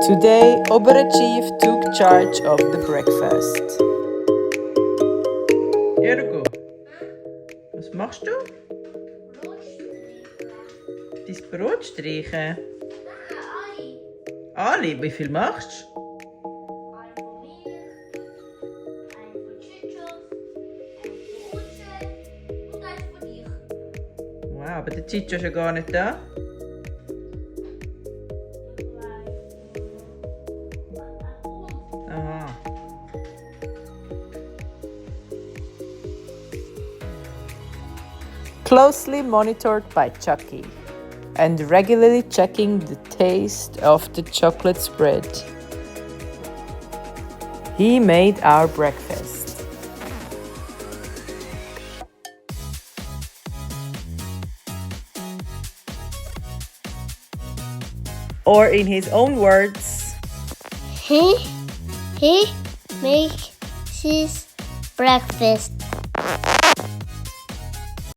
Today, Obere Chief took charge of the breakfast. Jürgo, was machst du? Dein Brot streichen? Alle? Wie viel machst du? Ein von mir, ein von Chicho, ein von Uche und ein von dir. Wow, aber der Chicho ist ja gar nicht da. Aha. Closely monitored by Chucky and regularly checking the taste of the chocolate spread. He made our breakfast. Or in his own words, He makes his breakfast.